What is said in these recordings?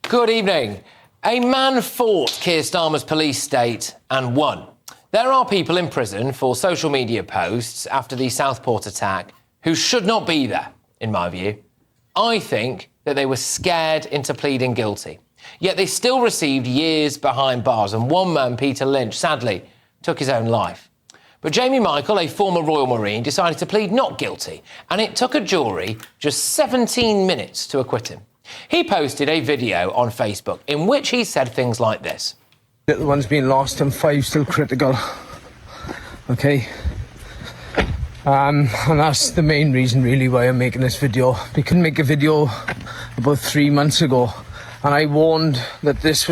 Good evening. A man fought Keir Starmer's police state and won. There are people in prison for social media posts after the Southport attack who should not be there, in my view. I think that they were scared into pleading guilty. Yet they still received years behind bars, and one man, Peter Lynch, sadly took his own life. But Jamie Michael, a former Royal Marine, decided to plead not guilty, and it took a jury just 17 minutes to acquit him. He posted a video on Facebook in which he said things like this. Little one's been lost and 5 still critical. OK. And that's the main reason, really, why I'm making this video. We couldn't make a video about 3 months ago, and I warned that this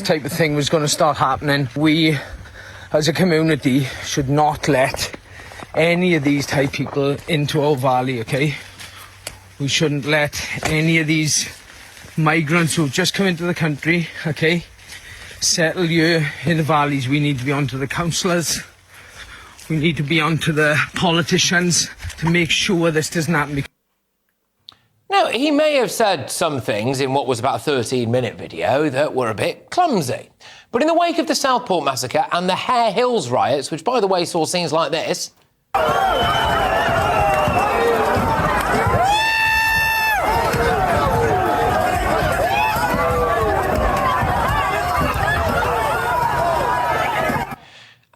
type of thing was going to start happening. We, as a community, should not let any of these type people into our valley, OK? We shouldn't let any of these migrants who've just come into the country, OK, settle here in the valleys. We need to be onto the councillors. We need to be onto the politicians to make sure this doesn't happen. Now, he may have said some things in what was about a 13-minute video that were a bit clumsy. But in the wake of the Southport massacre and the Hare Hills riots, which, by the way, saw scenes like this...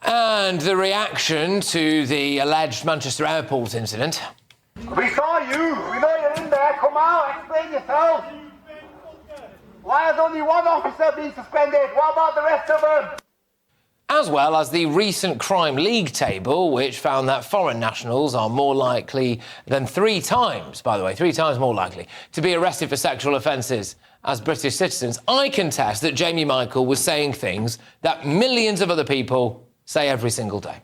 and the reaction to the alleged Manchester Airport incident... We saw you. We know you're in there. Come out. Explain yourself. Why has only one officer been suspended? What about the rest of them? As well as the recent crime league table, which found that foreign nationals are more likely than 3 times, by the way, 3 times more likely, to be arrested for sexual offences as British citizens. I contest that Jamie Michael was saying things that millions of other people say every single day.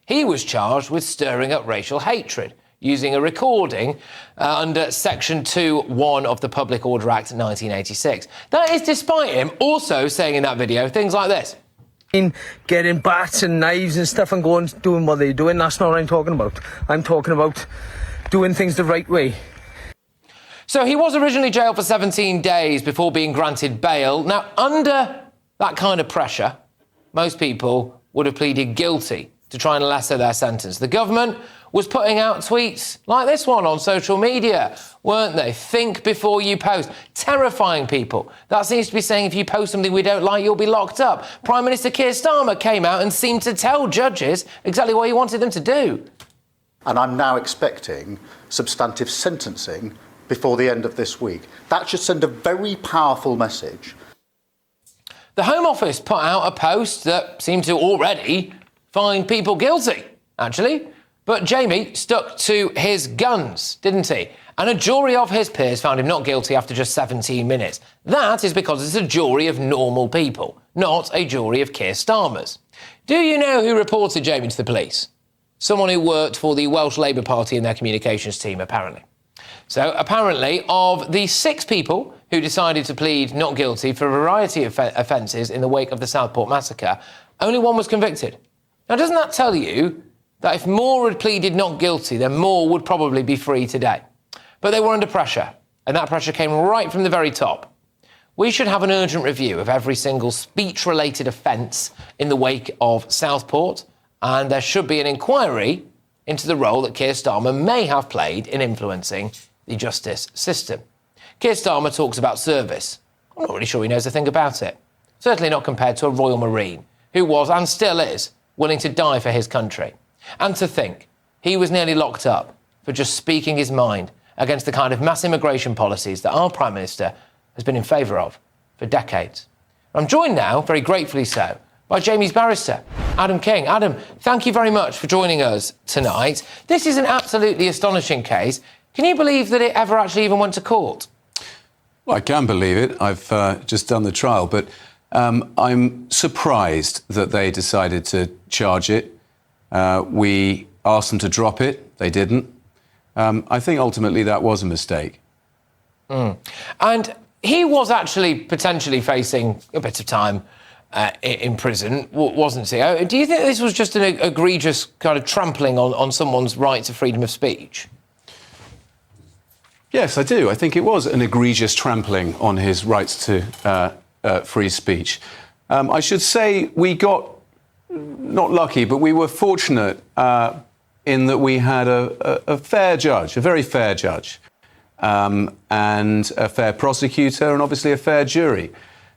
He was charged with stirring up racial hatred, using a recording under Section 2(1) of the Public Order Act 1986. That is despite him also saying in that video things like this. Getting bats and knives and stuff and doing what they're doing, that's not what I'm talking about. I'm talking about doing things the right way. So he was originally jailed for 17 days before being granted bail. Now, under that kind of pressure, most people would have pleaded guilty to try and lesser their sentence. The government was putting out tweets like this one on social media, weren't they? Think before you post. Terrifying people. That seems to be saying if you post something we don't like, you'll be locked up. Prime Minister Keir Starmer came out and seemed to tell judges exactly what he wanted them to do. And I'm now expecting substantive sentencing before the end of this week. That should send a very powerful message. The Home Office put out a post that seemed to already find people guilty, actually. But Jamie stuck to his guns, didn't he? And a jury of his peers found him not guilty after just 17 minutes. That is because it's a jury of normal people, not a jury of Keir Starmers. Do you know who reported Jamie to the police? Someone who worked for the Welsh Labour Party in their communications team, apparently. So, apparently, of the 6 people who decided to plead not guilty for a variety of offences in the wake of the Southport massacre, only 1 was convicted. Now, doesn't that tell you that if more had pleaded not guilty, then more would probably be free today? But they were under pressure, and that pressure came right from the very top. We should have an urgent review of every single speech-related offence in the wake of Southport, and there should be an inquiry into the role that Keir Starmer may have played in influencing the justice system. Keir Starmer talks about service. I'm not really sure he knows a thing about it. Certainly not compared to a Royal Marine, who was, and still is, willing to die for his country. And to think, he was nearly locked up for just speaking his mind against the kind of mass immigration policies that our Prime Minister has been in favour of for decades. I'm joined now, very gratefully so, by Jamie's barrister, Adam King. Adam, thank you very much for joining us tonight. This is an absolutely astonishing case. Can you believe that it ever actually even went to court? Well, I can believe it. I've just done the trial, but I'm surprised that they decided to charge it. We asked them to drop it. They didn't. I think ultimately that was a mistake. And he was actually potentially facing a bit of time in prison, wasn't he? Do you think this was just an egregious kind of trampling on someone's right to freedom of speech? Yes, I do. I think it was an egregious trampling on his rights to free speech. I should say we got, not lucky, but we were fortunate in that we had a fair judge, a very fair judge, and a fair prosecutor, and obviously a fair jury.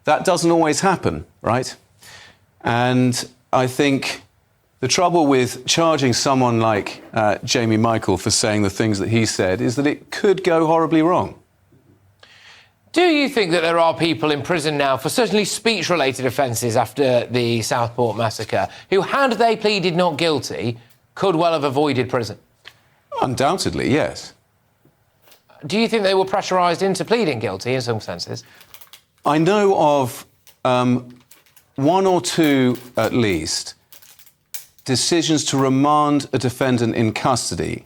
That doesn't always happen, right? And I think the trouble with charging someone like Jamie Michael for saying the things that he said is that it could go horribly wrong. Do you think that there are people in prison now for certainly speech-related offences after the Southport massacre who, had they pleaded not guilty, could well have avoided prison? Undoubtedly, yes. Do you think they were pressurised into pleading guilty in some senses? I know of one or two, at least, decisions to remand a defendant in custody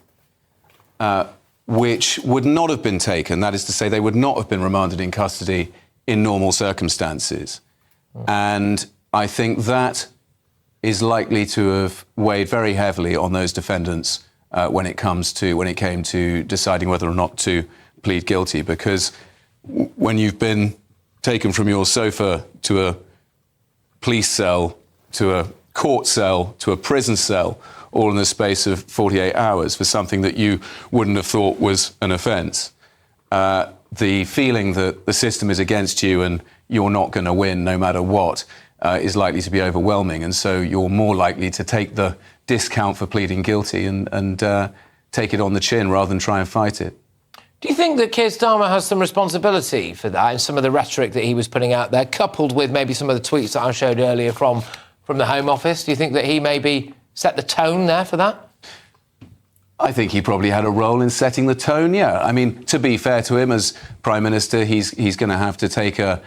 which would not have been taken. That is to say, they would not have been remanded in custody in normal circumstances. And I think that is likely to have weighed very heavily on those defendants when it came to deciding whether or not to plead guilty, because when you've been taken from your sofa to a police cell, to a court cell, to a prison cell, all in the space of 48 hours for something that you wouldn't have thought was an offence, the feeling that the system is against you and you're not going to win no matter what is likely to be overwhelming. And so you're more likely to take the discount for pleading guilty and take it on the chin rather than try and fight it. Do you think that Keir Starmer has some responsibility for that and some of the rhetoric that he was putting out there, coupled with maybe some of the tweets that I showed earlier from the Home Office? Do you think that he maybe set the tone there for that? I think he probably had a role in setting the tone, yeah. I mean, to be fair to him, as Prime Minister, he's going to have to take a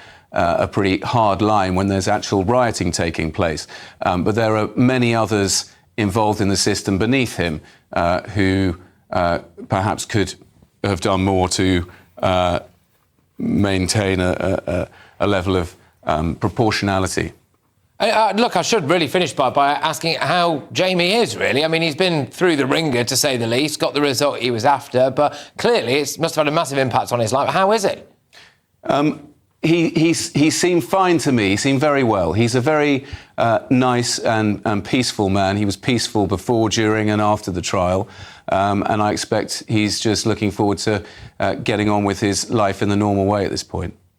pretty hard line when there's actual rioting taking place. But there are many others involved in the system beneath him who perhaps could have done more to maintain a level of proportionality. Look, I should really finish by asking how Jamie is, really. I mean, he's been through the ringer, to say the least, got the result he was after, but clearly it must have had a massive impact on his life. How is it? He seemed fine to me. He seemed very well. He's a very nice and peaceful man. He was peaceful before, during and after the trial. And I expect he's just looking forward to getting on with his life in the normal way at this point.